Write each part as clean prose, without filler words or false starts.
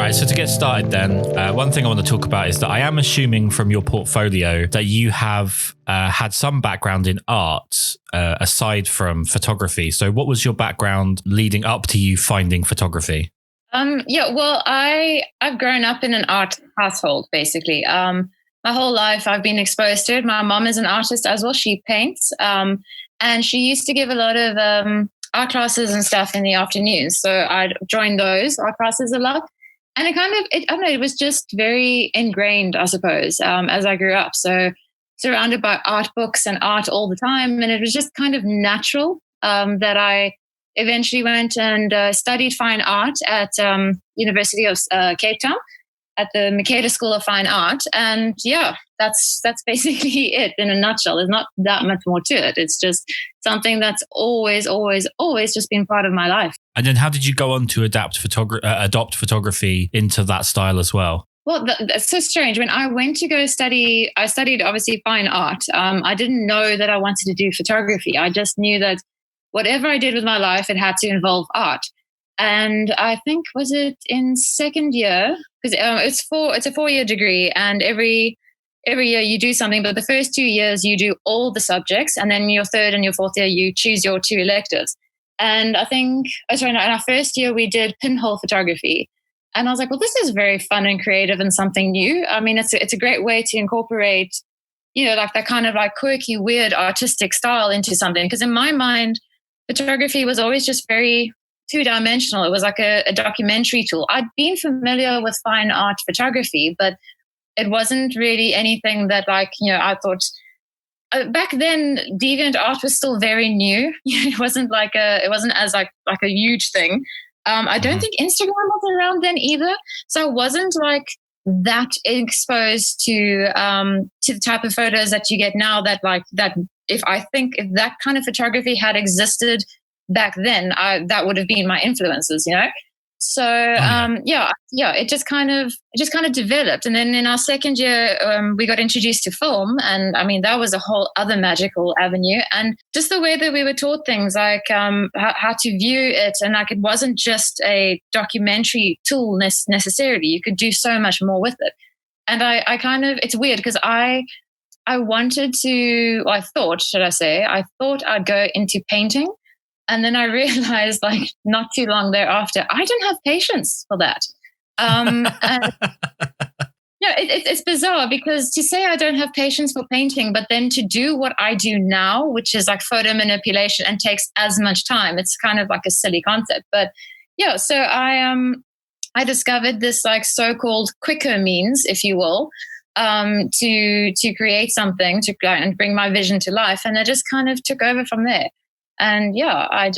right, so to get started then, one thing I want to talk about is that I am assuming from your portfolio that you have had some background in art aside from photography. So what was your background leading up to you finding photography? I've grown up in an art household, basically. My whole life I've been exposed to it. My mom is an artist as well. She paints. And she used to give a lot of art classes and stuff in the afternoons. So I'd join those art classes a lot. And I don't know, it was just very ingrained, I suppose, as I grew up. So surrounded by art books and art all the time. And it was just kind of natural that I eventually went and studied fine art at University of Cape Town at the Marié School of Fine Art. And yeah, that's basically it in a nutshell. There's not that much more to it. It's just something that's always just been part of my life. And then how did you go on to adopt photography into that style as well? Well, that's so strange. When I went to go study, I studied obviously fine art. I didn't know that I wanted to do photography. I just knew that whatever I did with my life, it had to involve art. And I think, was it in second year? Because it's a 4-year degree, and every year you do something. But the first 2 years you do all the subjects, and then your third and your fourth year you choose your 2 electives. And I think, in our first year we did pinhole photography, and I was like, well, this is very fun and creative and something new. I mean, it's a great way to incorporate, like that kind of like quirky, weird, artistic style into something. Because in my mind, photography was always just very two-dimensional. It was like a documentary tool. I'd been familiar with fine art photography, but it wasn't really anything that I thought back then deviant art was still very new. It wasn't as like a huge thing. I don't think Instagram was around then either. So I wasn't like that exposed to the type of photos that you get now that if that kind of photography had existed back then, that would have been my influences, So it just kind of developed. And then in our second year, we got introduced to film, and I mean that was a whole other magical avenue. And just the way that we were taught things like how to view it, and like it wasn't just a documentary tool necessarily. You could do so much more with it. And it's weird because I thought I'd go into painting. And then I realized, not too long thereafter, I don't have patience for that. It's bizarre because to say I don't have patience for painting, but then to do what I do now, which is like photo manipulation and takes as much time, it's kind of like a silly concept. But yeah, so I discovered this like so-called quicker means, if you will, to create something and bring my vision to life, and it just kind of took over from there. And yeah, I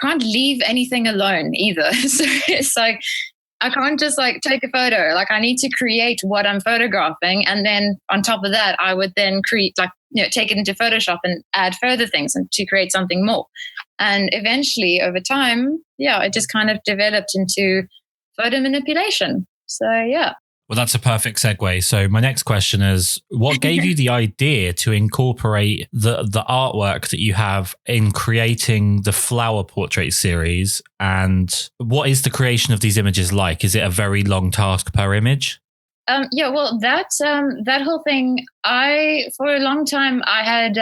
can't leave anything alone either. So it's like, I can't just take a photo. Like I need to create what I'm photographing. And then on top of that, I would then create take it into Photoshop and add further things and to create something more. And eventually over time, it just kind of developed into photo manipulation. So yeah. Well, that's a perfect segue. So my next question is, what gave you the idea to incorporate the artwork that you have in creating the flower portrait series? And what is the creation of these images like? Is it a very long task per image? That whole thing, for a long time, I had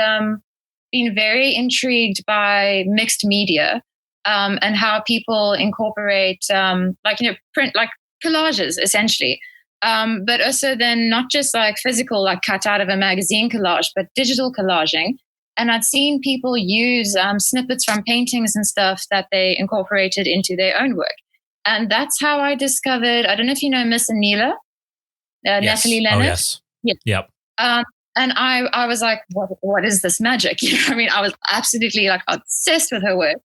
been very intrigued by mixed media and how people incorporate print, like collages, essentially. But also then not just like physical, like cut out of a magazine collage, but digital collaging. And I'd seen people use snippets from paintings and stuff that they incorporated into their own work. And that's how I discovered, I don't know if you know Miss Anila, yes. Natalie Leonard. Oh, yes. Yeah. Yep. And I was like, what is this magic? I mean, I was absolutely obsessed with her work.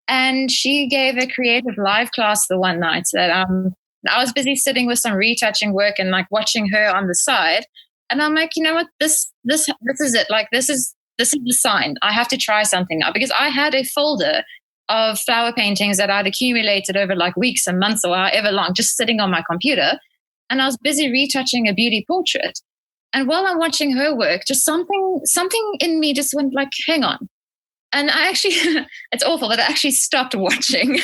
And she gave a creative live class the one night that I was busy sitting with some retouching work and watching her on the side. And I'm like, you know what, this is it. This is the sign. I have to try something now, because I had a folder of flower paintings that I'd accumulated over weeks and months or however long, just sitting on my computer. And I was busy retouching a beauty portrait. And while I'm watching her work, just something in me just went hang on. And I actually, it's awful, but I actually stopped watching.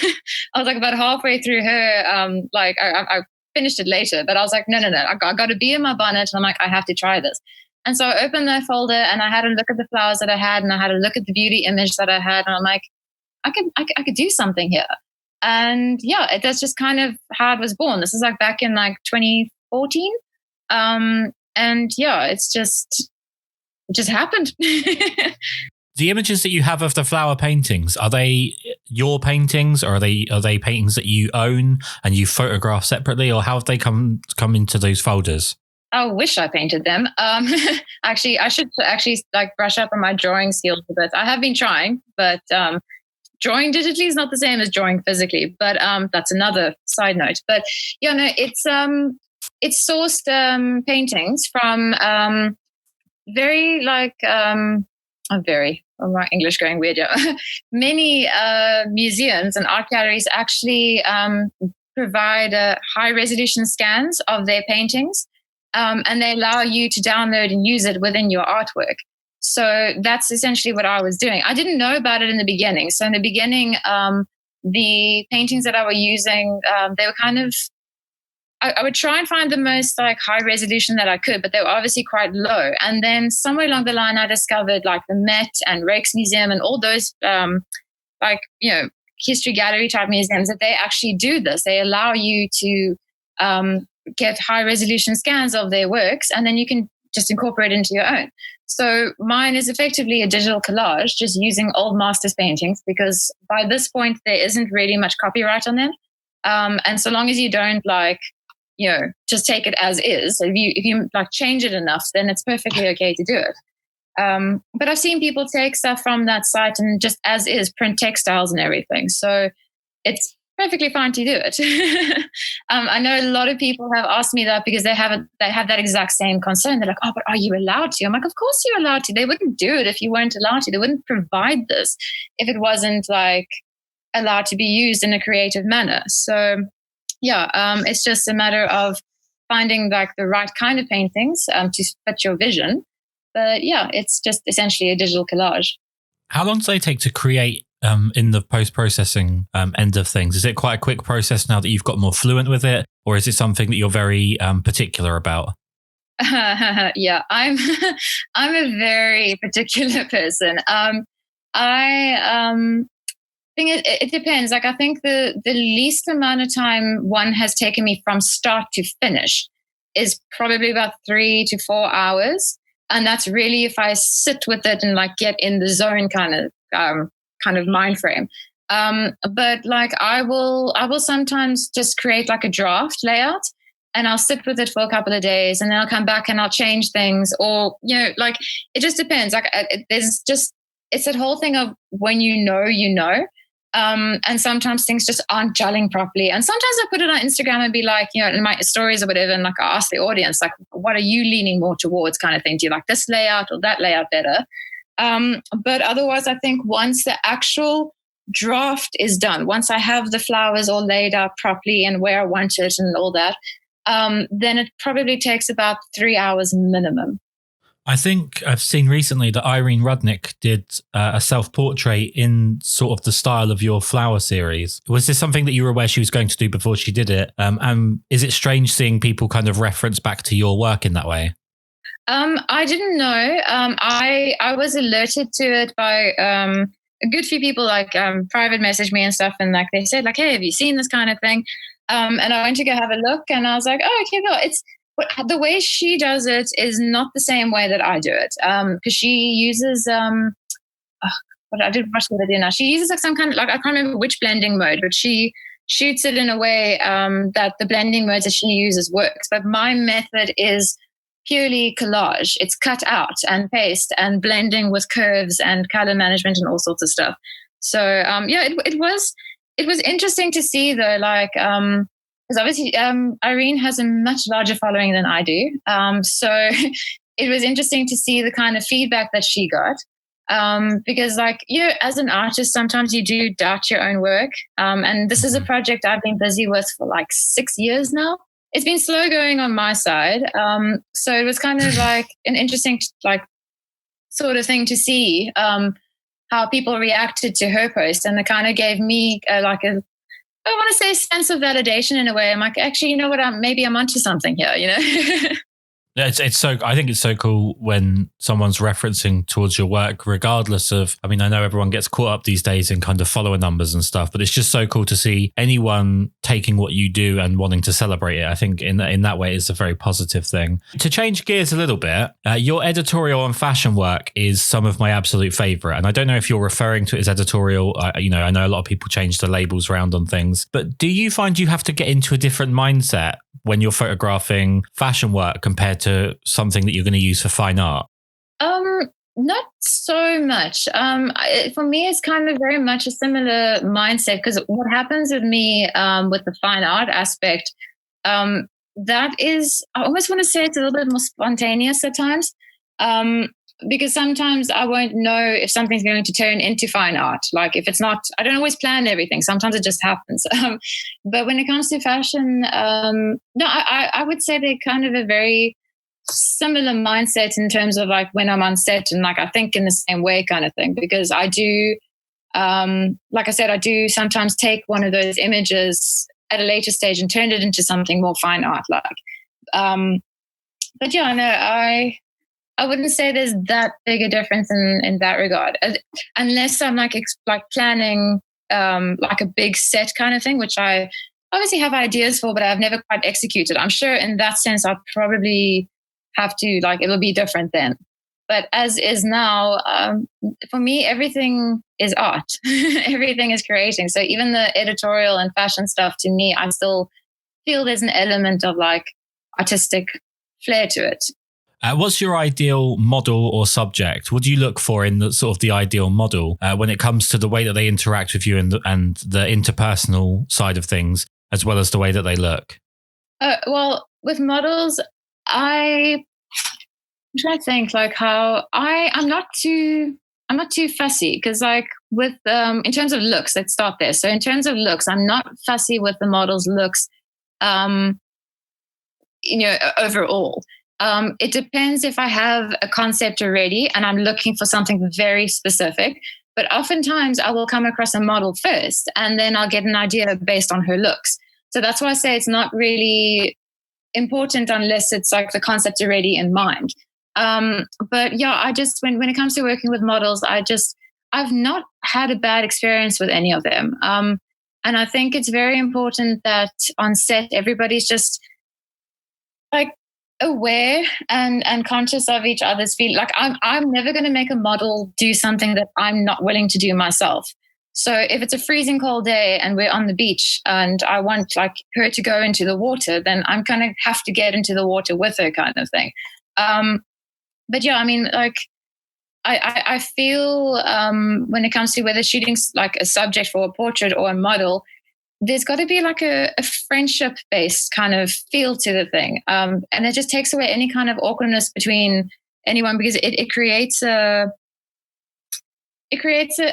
I was like about halfway through her, I finished it later, but I was like, no, I got to be in my bonnet. And I'm like, I have to try this. And so I opened that folder and I had a look at the flowers that I had and I had a look at the beauty image that I had. And I'm like, I could do something here. And yeah, that's just kind of how it was born. This is like back in like 2014. And yeah, it just happened. The images that you have of the flower paintings, are they your paintings, or are they paintings that you own and you photograph separately, or how have they come into those folders? I wish I painted them. Actually, I should actually like brush up on my drawing skills a bit. I have been trying, but drawing digitally is not the same as drawing physically. But that's another side note. But yeah, no, it's sourced paintings from very like my English going weird. Yeah. Many museums and art galleries actually provide high resolution scans of their paintings, and they allow you to download and use it within your artwork. So that's essentially what I was doing. I didn't know about it in the beginning. So in the beginning, the paintings that I was using, they were kind of, I would try and find the most like high resolution that I could, but they were obviously quite low. And then somewhere along the line, I discovered like the Met and Rijksmuseum and all those history gallery type museums that they actually do this. They allow you to get high resolution scans of their works, and then you can just incorporate it into your own. So mine is effectively a digital collage, just using old masters paintings, because by this point there isn't really much copyright on them. And so long as you don't just take it as is. If you like change it enough, then it's perfectly okay to do it. But I've seen people take stuff from that site and just as is print textiles and everything. So it's perfectly fine to do it. I know a lot of people have asked me that because they have that exact same concern. They're like, oh, but are you allowed to? I'm like, of course you're allowed to. They wouldn't do it if you weren't allowed to. They wouldn't provide this if it wasn't like allowed to be used in a creative manner. So yeah, it's just a matter of finding like the right kind of paintings to fit your vision. But yeah, it's just essentially a digital collage. How long does it take to create in the post-processing end of things? Is it quite a quick process now that you've got more fluent with it, or is it something that you're very particular about? Yeah, I'm a very particular person. It depends. Like I think the least amount of time one has taken me from start to finish is probably about 3 to 4 hours, and that's really if I sit with it and like get in the zone kind of mind frame. But like I will sometimes just create like a draft layout, and I'll sit with it for a couple of days, and then I'll come back and I'll change things, or like it just depends. Like it's that whole thing of when you know. And sometimes things just aren't gelling properly. And sometimes I put it on Instagram and be like, in my stories or whatever, and like I ask the audience, like, what are you leaning more towards kind of thing? Do you like this layout or that layout better? But otherwise, I think once the actual draft is done, once I have the flowers all laid out properly and where I want it and all that, then it probably takes about 3 hours minimum. I think I've seen recently that Irene Rudnick did a self-portrait in sort of the style of your flower series. Was this something that you were aware she was going to do before she did it? And is it strange seeing people kind of reference back to your work in that way? I didn't know. I was alerted to it by a good few people, like private messaged me and stuff, and like they said, like, hey, have you seen this kind of thing? And I went to go have a look, and I was like, oh, okay, well, the way she does it is not the same way that I do it. Because she uses I did watch the video now. She uses like some kind of I can't remember which blending mode, but she shoots it in a way that the blending modes that she uses works. But my method is purely collage. It's cut out and paste and blending with curves and color management and all sorts of stuff. So it was interesting to see though, like because obviously Irene has a much larger following than I do. So it was interesting to see the kind of feedback that she got. Because as an artist, sometimes you do doubt your own work. And this is a project I've been busy with for like 6 years now. It's been slow going on my side. So it was kind of like an interesting sort of thing to see how people reacted to her post, and it kind of gave me like a, I want to say, sense of validation in a way. I'm like, actually, you know what? Maybe I'm onto something here. You know. Yeah, it's so. I think it's so cool when someone's referencing towards your work, regardless of. I mean, I know everyone gets caught up these days in kind of follower numbers and stuff, but it's just so cool to see anyone taking what you do and wanting to celebrate it. I think in that way, it's a very positive thing. To change gears a little bit, your editorial on fashion work is some of my absolute favorite, and I don't know if you're referring to it as editorial. I know a lot of people change the labels around on things, but do you find you have to get into a different mindset when you're photographing fashion work compared to something that you're going to use for fine art? Not so much. For me, it's kind of very much a similar mindset, because what happens with me with the fine art aspect, that is, I almost want to say it's a little bit more spontaneous at times. Because sometimes I won't know if something's going to turn into fine art. Like if it's not, I don't always plan everything. Sometimes it just happens. But when it comes to fashion, no, I would say they're kind of a very similar mindset in terms of like when I'm on set, and like I think in the same way kind of thing, because I do, like I said, I do sometimes take one of those images at a later stage and turn it into something more fine art like. But yeah, no, I wouldn't say there's that big a difference in that regard, unless I'm like planning like a big set kind of thing, which I obviously have ideas for, but I've never quite executed. I'm sure in that sense I'll probably have to, like, it'll be different then. But as is now, for me, everything is art. Everything is creating. So even the editorial and fashion stuff, to me, I still feel there's an element of like artistic flair to it. What's your ideal model or subject? What do you look for in the sort of the ideal model when it comes to the way that they interact with you and the interpersonal side of things, as well as the way that they look? Well, with models, I'm trying to think like how I'm not too fussy, because like with in terms of looks, let's start there. So in terms of looks, I'm not fussy with the model's looks, overall. It depends if I have a concept already and I'm looking for something very specific. But oftentimes I will come across a model first and then I'll get an idea based on her looks. So that's why I say it's not really important unless it's like the concept already in mind. But yeah, I just, when it comes to working with models, I've not had a bad experience with any of them. And I think it's very important that on set, everybody's just like aware and conscious of each other's feelings. Like I'm never going to make a model do something that I'm not willing to do myself. So if it's a freezing cold day and we're on the beach and I want like her to go into the water, then I'm kind of have to get into the water with her kind of thing. But yeah, I mean, like I feel when it comes to whether shooting like a subject for a portrait or a model, there's got to be like a friendship-based kind of feel to the thing. And it just takes away any kind of awkwardness between anyone, because it creates a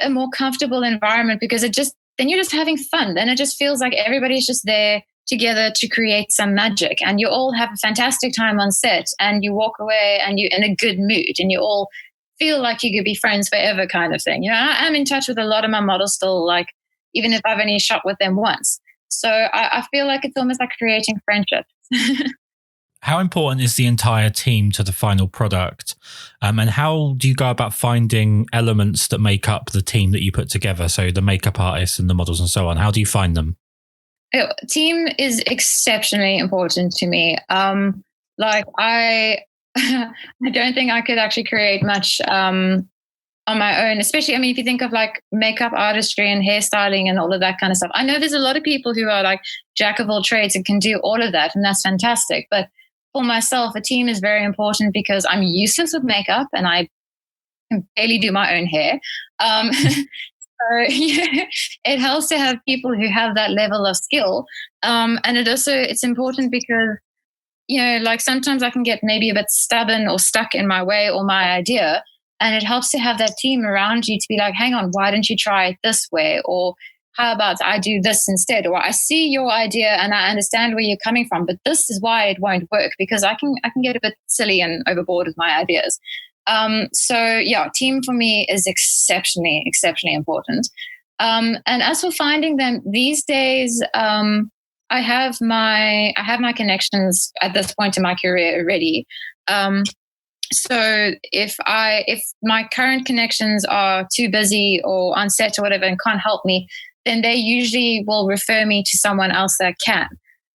more comfortable environment, because then you're just having fun. Then it just feels like everybody's just there together to create some magic, and you all have a fantastic time on set and you walk away and you're in a good mood and you all feel like you could be friends forever kind of thing. You know, I'm in touch with a lot of my models still, like, even if I've only shot with them once. So I feel like it's almost like creating friendships. How important is the entire team to the final product? And how do you go about finding elements that make up the team that you put together? So the makeup artists and the models and so on, how do you find them? Team is exceptionally important to me. Like I don't think I could actually create much on my own, especially, I mean, if you think of like makeup artistry and hairstyling and all of that kind of stuff. I know there's a lot of people who are like jack of all trades and can do all of that, and that's fantastic. But for myself, a team is very important because I'm useless with makeup and I can barely do my own hair. So yeah, it helps to have people who have that level of skill. And it's important because, you know, like sometimes I can get maybe a bit stubborn or stuck in my way or my idea. And it helps to have that team around you to be like, hang on, why don't you try it this way? Or how about I do this instead? Or I see your idea and I understand where you're coming from, but this is why it won't work, because I can get a bit silly and overboard with my ideas. So yeah, team for me is exceptionally important. And as for finding them these days, I have my connections at this point in my career already. So if my current connections are too busy or on set or whatever and can't help me, then they usually will refer me to someone else that can.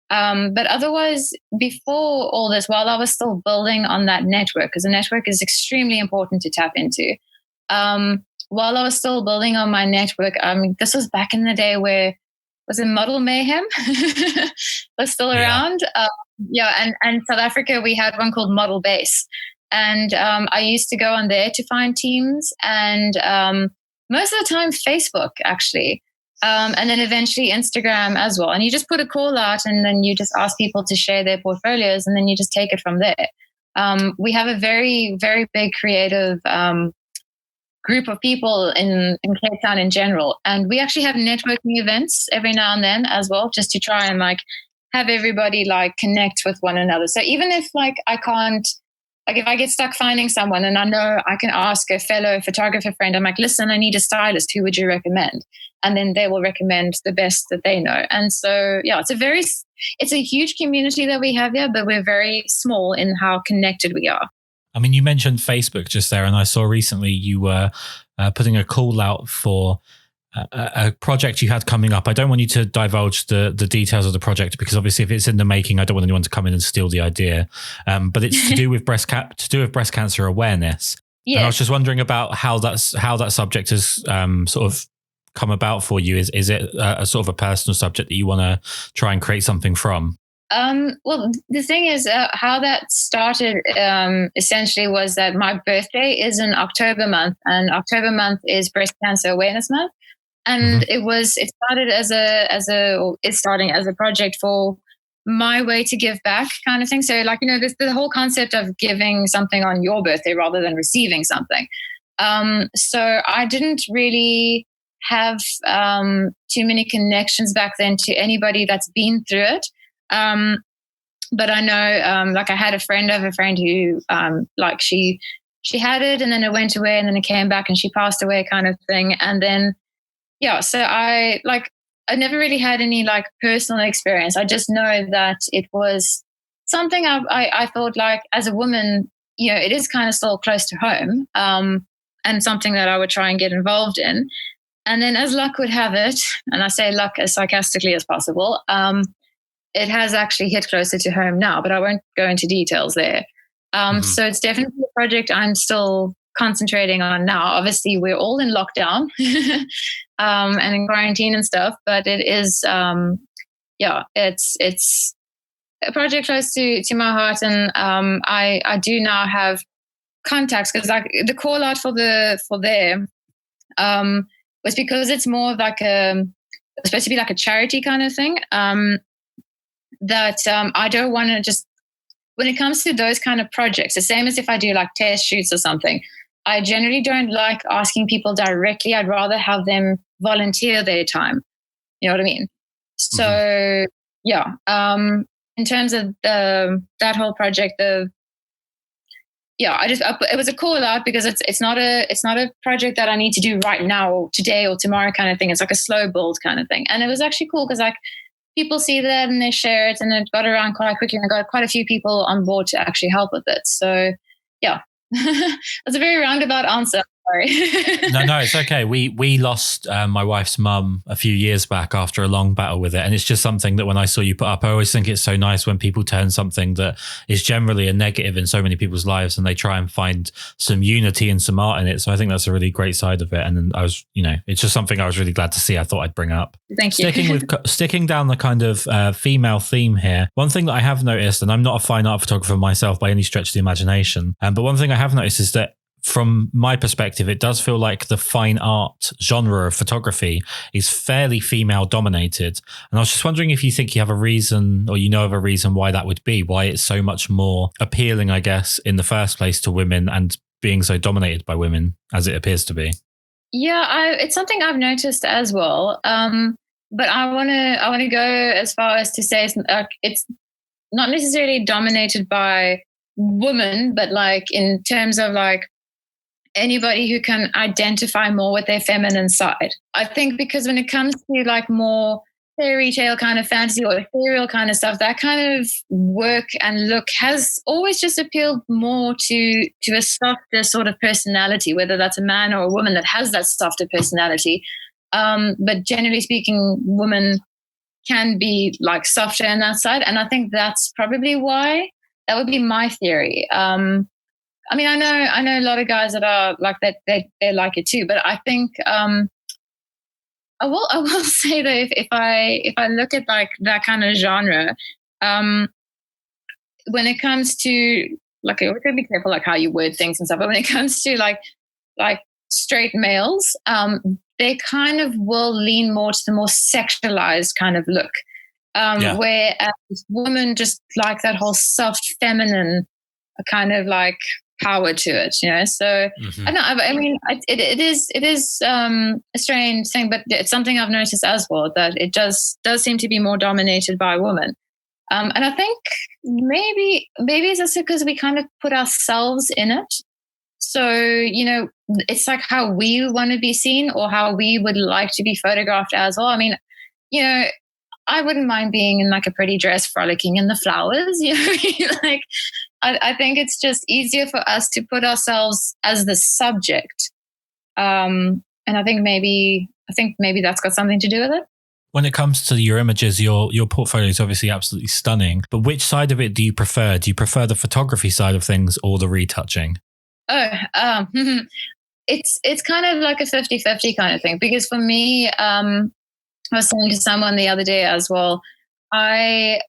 But otherwise, before all this, while I was still building on that network, because the network is extremely important to tap into, while I was still building on my network, this was back in the day where, was it Model Mayhem? was still around. And South Africa, we had one called Model Base. And I used to go on there to find teams, and most of the time Facebook, actually. And then eventually Instagram as well. And you just put a call out, and then you just ask people to share their portfolios, and then you just take it from there. We have a very, very big creative group of people in Cape Town in general. And we actually have networking events every now and then as well, just to try and have everybody connect with one another. So even if I can't, if I get stuck finding someone and I know I can ask a fellow photographer friend, I'm like, listen, I need a stylist. Who would you recommend? And then they will recommend the best that they know. And so, yeah, it's a huge community that we have here, but we're very small in how connected we are. I mean, you mentioned Facebook just there, and I saw recently you were putting a call out for a project you had coming up. I don't want you to divulge the details of the project, because obviously if it's in the making, I don't want anyone to come in and steal the idea. But it's to do with breast cancer awareness. Yes. And I was just wondering about how that subject has sort of come about for you. Is it a sort of a personal subject that you want to try and create something from? Well, the thing is, how that started essentially was that my birthday is in October month, and October month is Breast Cancer Awareness Month. And it started it's starting as a project for my way to give back kind of thing. So the whole concept of giving something on your birthday rather than receiving something. So I didn't really have too many connections back then to anybody that's been through it. But I know, I had a friend of a friend who, she had it, and then it went away, and then it came back, and she passed away, kind of thing. And then, so I never really had any personal experience. I just know that it was something I thought as a woman, it is kind of still close to home, and something that I would try and get involved in. And then, as luck would have it, and I say luck as sarcastically as possible, it has actually hit closer to home now, but I won't go into details there. So it's definitely a project I'm still concentrating on now. Obviously, we're all in lockdown and in quarantine and stuff, but it is, it's a project close to my heart. And I do now have contacts, because the call out for there was because it's more it's supposed to be a charity kind of thing. That I don't want to just, when it comes to those kind of projects, the same as if I do test shoots or something, I generally don't like asking people directly. I'd rather have them volunteer their time. You know what I mean? So in terms of that whole project, it was a call out because it's not a project that I need to do right now or today or tomorrow kind of thing. It's a slow build kind of thing. And it was actually cool because people see that and they share it, and it got around quite quickly, and I got quite a few people on board to actually help with it. So, that's a very roundabout answer. Sorry. No, it's okay. We lost my wife's mum a few years back after a long battle with it. And it's just something that when I saw you put up, I always think it's so nice when people turn something that is generally a negative in so many people's lives, and they try and find some unity and some art in it. So I think that's a really great side of it. And then I was, it's just something I was really glad to see. I thought I'd bring up. Thank you. Sticking down the kind of female theme here. One thing that I have noticed, and I'm not a fine art photographer myself by any stretch of the imagination, but one thing I have noticed is that from my perspective, it does feel like the fine art genre of photography is fairly female dominated. And I was just wondering if you think you have a reason, or of a reason why that would be, why it's so much more appealing, I guess, in the first place to women and being so dominated by women as it appears to be. Yeah, it's something I've noticed as well. But I want to go as far as to say it's not necessarily dominated by women, but in terms of anybody who can identify more with their feminine side. I think because when it comes to like more fairy tale kind of fantasy or ethereal kind of stuff, that kind of work and look has always just appealed more to a softer sort of personality, whether that's a man or a woman that has that softer personality. But generally speaking, women can be like softer on that side. And I think that's probably why. That would be my theory. I mean, I know a lot of guys that are like that. They like it too. But I think I will say that if I look at like that kind of genre, when it comes to like, we gotta be careful like how you word things and stuff. But when it comes to like straight males, they kind of will lean more to the more sexualized kind of look. Whereas women just like that whole soft feminine kind of like power to it, you know. So I mean, it is a strange thing, but it's something I've noticed as well, that it does seem to be more dominated by women. And I think maybe it's just because we kind of put ourselves in it. So, you know, it's like how we want to be seen or how we would like to be photographed as well. I mean, you know, I wouldn't mind being in like a pretty dress frolicking in the flowers, you know. Like, I think it's just easier for us to put ourselves as the subject. And I think maybe that's got something to do with it. When it comes to your images, your portfolio is obviously absolutely stunning. But which side of it do you prefer? Do you prefer the photography side of things or the retouching? It's kind of like a 50-50 kind of thing. Because for me, I was saying to someone the other day as well, I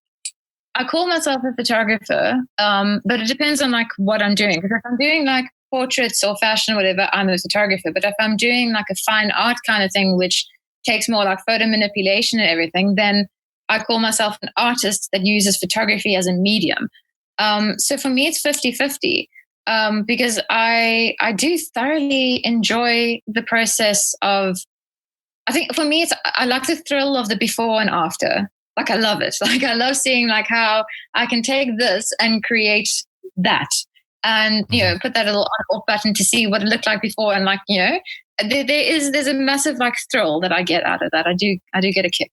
call myself a photographer, but it depends on like what I'm doing. Because if I'm doing like portraits or fashion or whatever, I'm a photographer. But if I'm doing like a fine art kind of thing, which takes more like photo manipulation and everything, then I call myself an artist that uses photography as a medium. So for me, it's 50-50. Because I do thoroughly enjoy the process of, I think for me, I like the thrill of the before and after. Like, I love it. Like, I love seeing like how I can take this and create that, and you know, put that little on off button to see what it looked like before, and like, you know, there's a massive like thrill that I get out of that. I do get a kick.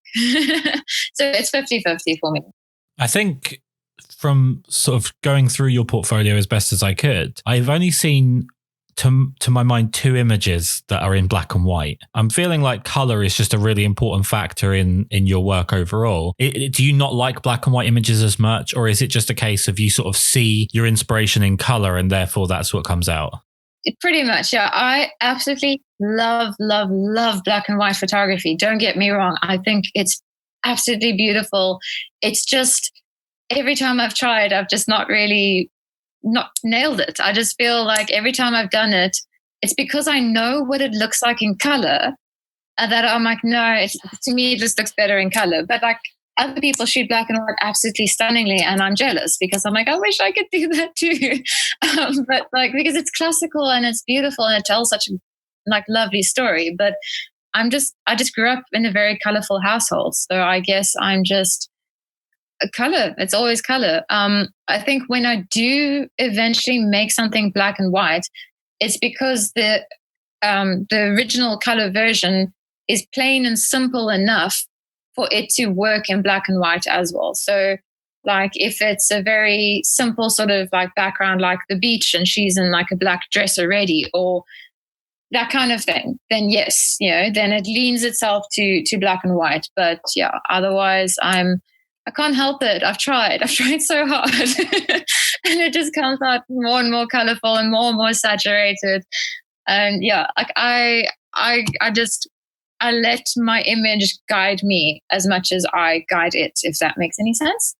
So it's 50-50 for me. I think from sort of going through your portfolio as best as I could, I've only seen, to my mind, 2 images that are in black and white. I'm feeling like color is just a really important factor in your work overall. Do you not like black and white images as much, or is it just a case of you sort of see your inspiration in color and therefore that's what comes out? Pretty much, yeah. I absolutely love black and white photography. Don't get me wrong. I think it's absolutely beautiful. It's just every time I've tried, I've just not nailed it. I just feel like every time I've done it, it's because I know what it looks like in color, and that I'm like, no, to me, it just looks better in color. But like, other people shoot black and white absolutely stunningly, and I'm jealous because I'm like, I wish I could do that too. But like, because it's classical and it's beautiful and it tells such a like lovely story. But I just grew up in a very colorful household, so I guess I'm just a color. It's always color. I think when I do eventually make something black and white, it's because the original color version is plain and simple enough for it to work in black and white as well. So like, if it's a very simple sort of like background, like the beach, and she's in like a black dress already, or that kind of thing, then yes, you know, then it leans itself to black and white. But yeah, otherwise I can't help it. I've tried so hard and it just comes out more and more colorful and more saturated. And yeah, like I let my image guide me as much as I guide it, if that makes any sense.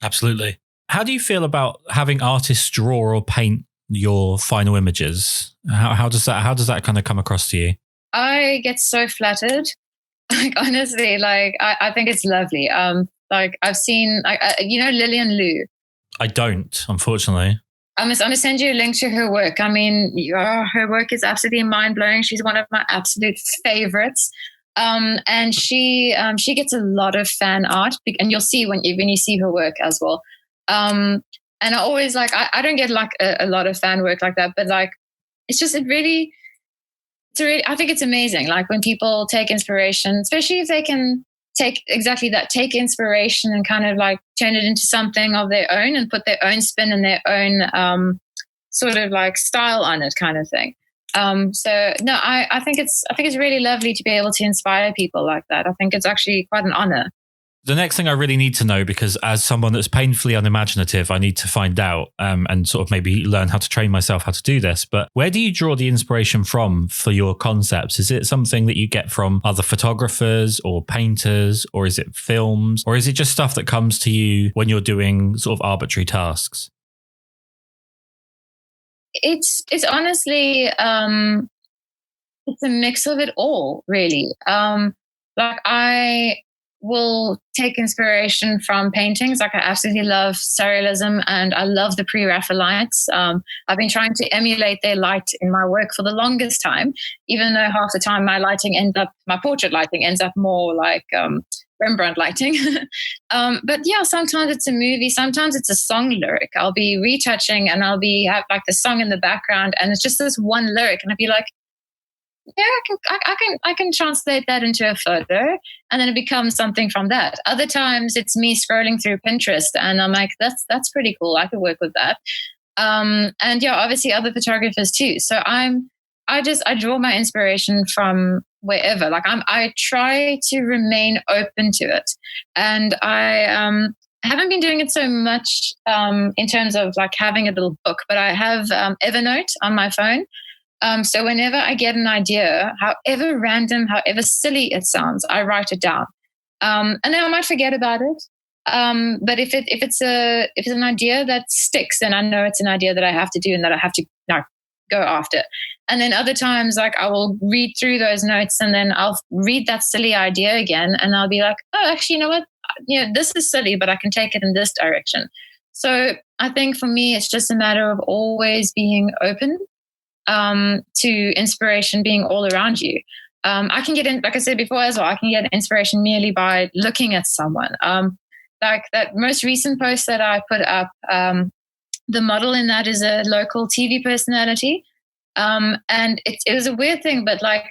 Absolutely. How do you feel about having artists draw or paint your final images? How does that kind of come across to you? I get so flattered. Like, honestly, like I think it's lovely. Like, I've seen, you know, Lillian Liu. I don't, unfortunately. I'm going to send you a link to her work. I mean, her work is absolutely mind-blowing. She's one of my absolute favorites. And she gets a lot of fan art, and you'll see when you see her work as well. And I always like, I don't get like a lot of fan work like that, but like, it's just, I think it's amazing. Like when people take inspiration, especially if they can take exactly that, take inspiration and kind of like turn it into something of their own and put their own spin and their own sort of like style on it, kind of thing. So no, I think it's really lovely to be able to inspire people like that. I think it's actually quite an honor. The next thing I really need to know, because as someone that's painfully unimaginative, I need to find out and sort of maybe learn how to train myself how to do this. But where do you draw the inspiration from for your concepts? Is it something that you get from other photographers or painters, or is it films, or is it just stuff that comes to you when you're doing sort of arbitrary tasks? It's honestly, it's a mix of it all, really. Like I will take inspiration from paintings. Like I absolutely love surrealism and I love the pre-Raphaelites. I've been trying to emulate their light in my work for the longest time, even though half the time my portrait lighting ends up more like Rembrandt lighting. But yeah, sometimes it's a movie, sometimes it's a song lyric. I'll be retouching and I'll have like the song in the background and it's just this one lyric and I'll be like, yeah, I can translate that into a photo and then it becomes something from that. Other times it's me scrolling through Pinterest and I'm like, that's pretty cool. I could work with that. And yeah, obviously other photographers too. So I draw my inspiration from wherever. Like I try to remain open to it. And I haven't been doing it so much in terms of like having a little book, but I have Evernote on my phone. So whenever I get an idea, however random, however silly it sounds, I write it down. And then I might forget about it. But if it's an idea that sticks, then I know it's an idea that I have to do and that I have to go after. And then other times, like I will read through those notes and then I'll read that silly idea again and I'll be like, oh, actually, you know what? This is silly, but I can take it in this direction. So I think for me, it's just a matter of always being open to inspiration being all around you. I can get in, like I said before as well, I can get inspiration merely by looking at someone. Like that most recent post that I put up, the model in that is a local TV personality. And it was a weird thing, but like,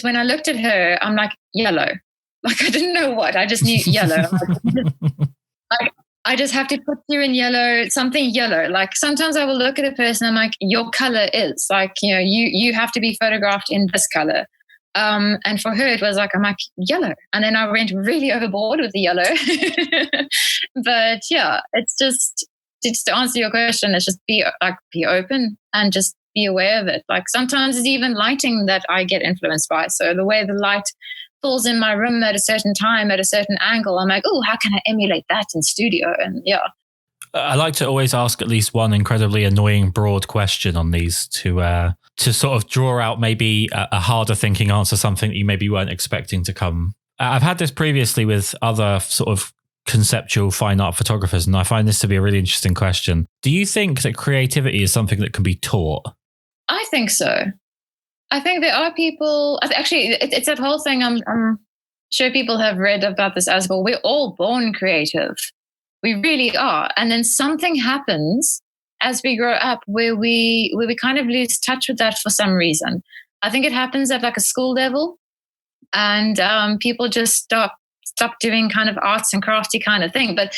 when I looked at her, I'm like, yellow. Like I didn't know what, I just knew yellow. Like, I just have to put you in yellow, something yellow. Like sometimes I will look at a person, I'm like, your color is like, you have to be photographed in this color. And for her, it was like, I'm like, yellow. And then I went really overboard with the yellow. But yeah, it's just to answer your question, it's just be open and just be aware of it. Like sometimes it's even lighting that I get influenced by. So the way the light falls in my room at a certain time, at a certain angle, I'm like, oh, how can I emulate that in studio? And yeah. I like to always ask at least one incredibly annoying broad question on these to sort of draw out maybe a harder thinking answer, something that you maybe weren't expecting to come. I've had this previously with other sort of conceptual fine art photographers, and I find this to be a really interesting question. Do you think that creativity is something that can be taught? I think so. I think there are people, actually, it's that whole thing. I'm sure people have read about this as well. We're all born creative. We really are. And then something happens as we grow up where we kind of lose touch with that for some reason. I think it happens at like a school level and people just stop doing kind of arts and crafty kind of thing. But,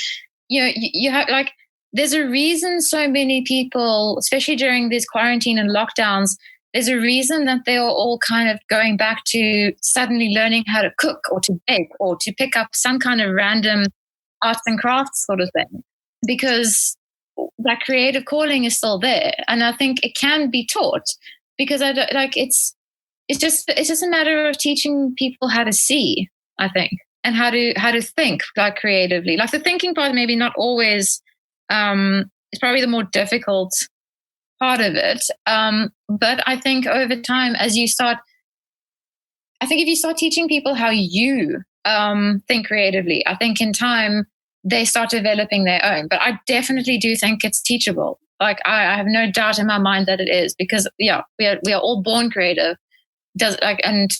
you have like, there's a reason so many people, especially during these quarantine and lockdowns, there's a reason that they are all kind of going back to suddenly learning how to cook or to bake or to pick up some kind of random arts and crafts sort of thing, because that creative calling is still there. And I think it can be taught because it's just a matter of teaching people how to see, I think, and how to think like creatively. Like the thinking part, maybe not always, is probably the more difficult part of it. But I think over time, if you start teaching people how you think creatively, I think in time they start developing their own. But I definitely do think it's teachable. Like I have no doubt in my mind that it is, because we are all born creative. And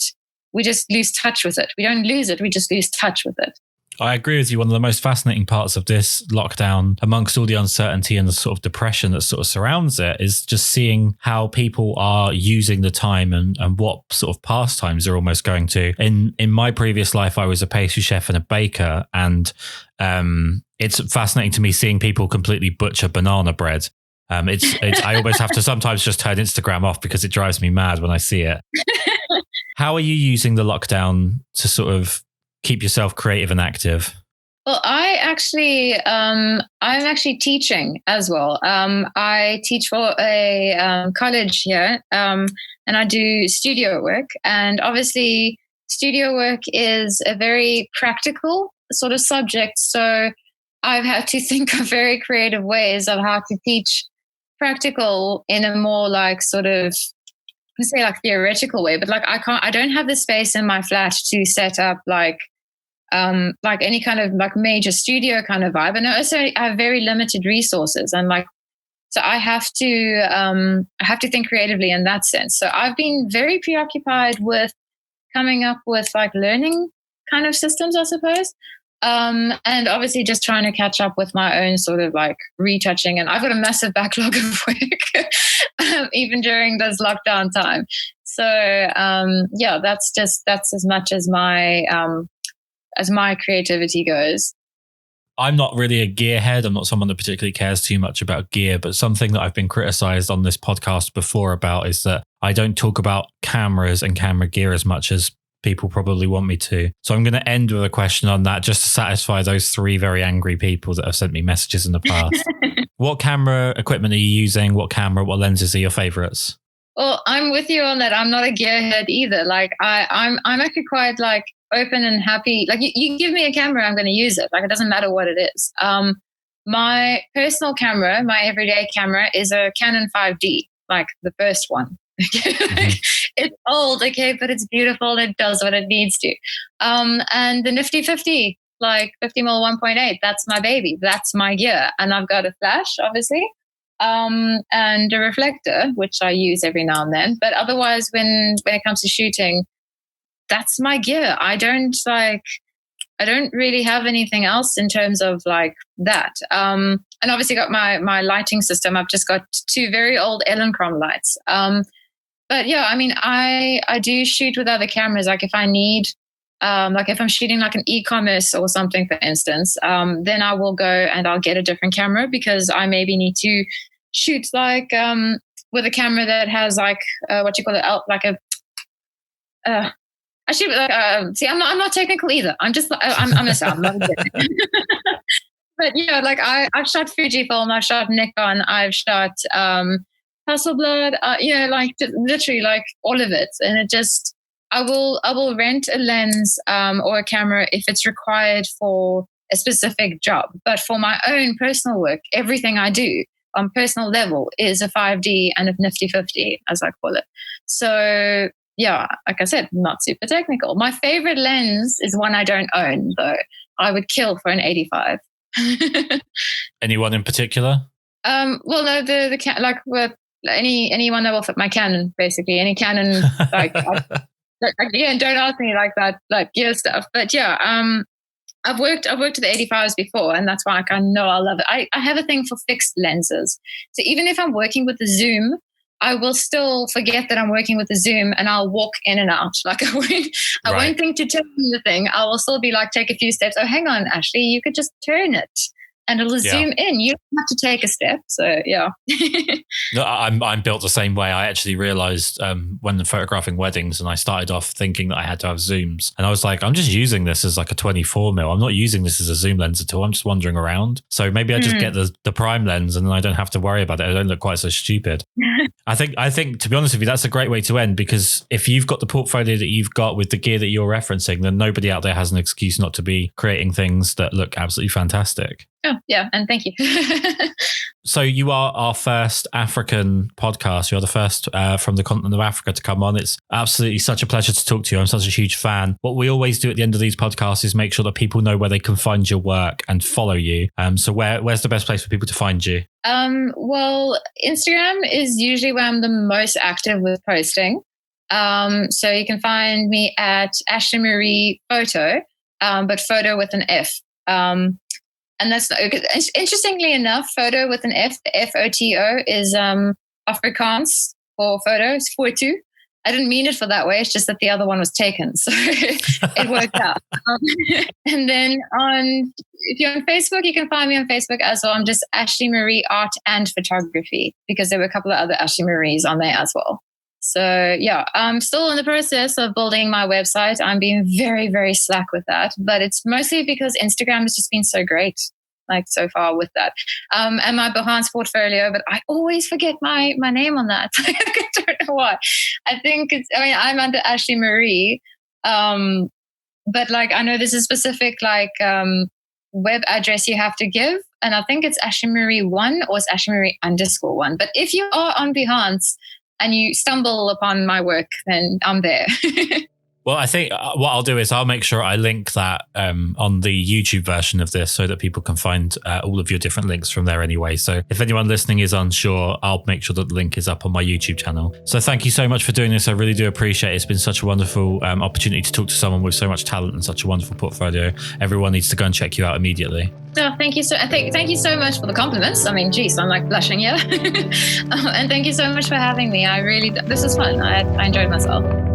we just lose touch with it. We don't lose it. We just lose touch with it. I agree with you. One of the most fascinating parts of this lockdown, amongst all the uncertainty and the sort of depression that sort of surrounds it, is just seeing how people are using the time and what sort of pastimes they're almost going to. In my previous life, I was a pastry chef and a baker, and it's fascinating to me seeing people completely butcher banana bread. I almost have to sometimes just turn Instagram off because it drives me mad when I see it. How are you using the lockdown to sort of keep yourself creative and active? Well, I'm actually teaching as well. I teach for a college here, and I do studio work. And obviously, studio work is a very practical sort of subject. So I've had to think of very creative ways of how to teach practical in a more like sort of, say like theoretical way. But like I don't have the space in my flat to set up like any kind of like major studio kind of vibe. And also I have very limited resources, and like, so I have to think creatively in that sense. So I've been very preoccupied with coming up with like learning kind of systems, I suppose. And obviously just trying to catch up with my own sort of like retouching. And I've got a massive backlog of work, even during this lockdown time. So, yeah, that's as much as my creativity goes. I'm not really a gearhead. I'm not someone that particularly cares too much about gear, but something that I've been criticized on this podcast before about is that I don't talk about cameras and camera gear as much as people probably want me to. So I'm going to end with a question on that just to satisfy those 3 very angry people that have sent me messages in the past. What camera equipment are you using? What lenses are your favorites? Well, I'm with you on that. I'm not a gearhead either. Like I'm actually quite like open and happy. Like you give me a camera, I'm going to use it. Like it doesn't matter what it is. My personal camera, my everyday camera is a Canon 5D, like the first one. Mm-hmm. It's old, okay, but it's beautiful. It does what it needs to. And the nifty 50, like 50mm 1.8, that's my baby. That's my gear. And I've got a flash, obviously, and a reflector, which I use every now and then. But otherwise, when it comes to shooting, that's my gear. I don't really have anything else in terms of like that. And obviously got my lighting system. I've just got 2 very old Elinchrom lights. But yeah, I mean, I do shoot with other cameras. Like if I need, like if I'm shooting like an e-commerce or something, for instance, then I will go and I'll get a different camera because I maybe need to shoot like with a camera that has like what you call it, like a. I shoot like see, I'm not technical either. I'm just I'm a sound. I'm not good. But you know, like I've shot Fujifilm, I've shot Nikon, I've shot Hasselblad, you know, like literally like all of it. And it just, I will rent a lens or a camera if it's required for a specific job. But for my own personal work, everything I do on personal level is a 5D and a nifty 50, as I call it. So yeah, like I said, not super technical. My favorite lens is one I don't own, though. I would kill for an 85. Anyone in particular? Well, no, the like with anyone that will fit my Canon, basically any Canon. Like, again, don't ask me like that, like gear stuff. But yeah, I've worked with the 85s before, and that's why I kind of know I love it. I have a thing for fixed lenses, so even if I'm working with the zoom, I will still forget that I'm working with the zoom, and I'll walk in and out. Like I won't think to turn the thing. I will still be like, take a few steps. Oh, hang on, Ashley, you could just turn it. And it'll zoom in. You don't have to take a step. So yeah. No, I'm built the same way. I actually realized when photographing weddings, and I started off thinking that I had to have zooms, and I was like, I'm just using this as like a 24mm. I'm not using this as a zoom lens at all. I'm just wandering around. So maybe I just get the prime lens, and then I don't have to worry about it. I don't look quite so stupid. I think to be honest with you, that's a great way to end, because if you've got the portfolio that you've got with the gear that you're referencing, then nobody out there has an excuse not to be creating things that look absolutely fantastic. Oh, yeah. And thank you. So you are our first African podcast. You're the first from the continent of Africa to come on. It's absolutely such a pleasure to talk to you. I'm such a huge fan. What we always do at the end of these podcasts is make sure that people know where they can find your work and follow you. So where's the best place for people to find you? Well, Instagram is usually where I'm the most active with posting. So you can find me at Ashley Marié Photo. but photo with an F. And that's interestingly enough, photo with an F, the FOTO is Afrikaans for photo, it's foto. I didn't mean it for that way. It's just that the other one was taken. So it worked out. And then if you're on Facebook, you can find me on Facebook as well. I'm just Ashley Marié Art and Photography, because there were a couple of other Ashley Maries on there as well. So yeah, I'm still in the process of building my website. I'm being very, very slack with that, but it's mostly because Instagram has just been so great, like so far with that. And my Behance portfolio, but I always forget my name on that. I don't know why. I'm under Ashley Marié. But like, I know there's a specific web address you have to give. And I think it's Ashley Marié 1 or it's Ashley Marié _1. But if you are on Behance and you stumble upon my work, then I'm there. Well, I think what I'll do is I'll make sure I link that on the YouTube version of this so that people can find all of your different links from there anyway. So if anyone listening is unsure, I'll make sure that the link is up on my YouTube channel. So thank you so much for doing this. I really do appreciate it. It's been such a wonderful opportunity to talk to someone with so much talent and such a wonderful portfolio. Everyone needs to go and check you out immediately. Oh, thank you thank you so much for the compliments. I mean, geez, I'm like blushing here. And thank you so much for having me. This was fun. I enjoyed myself.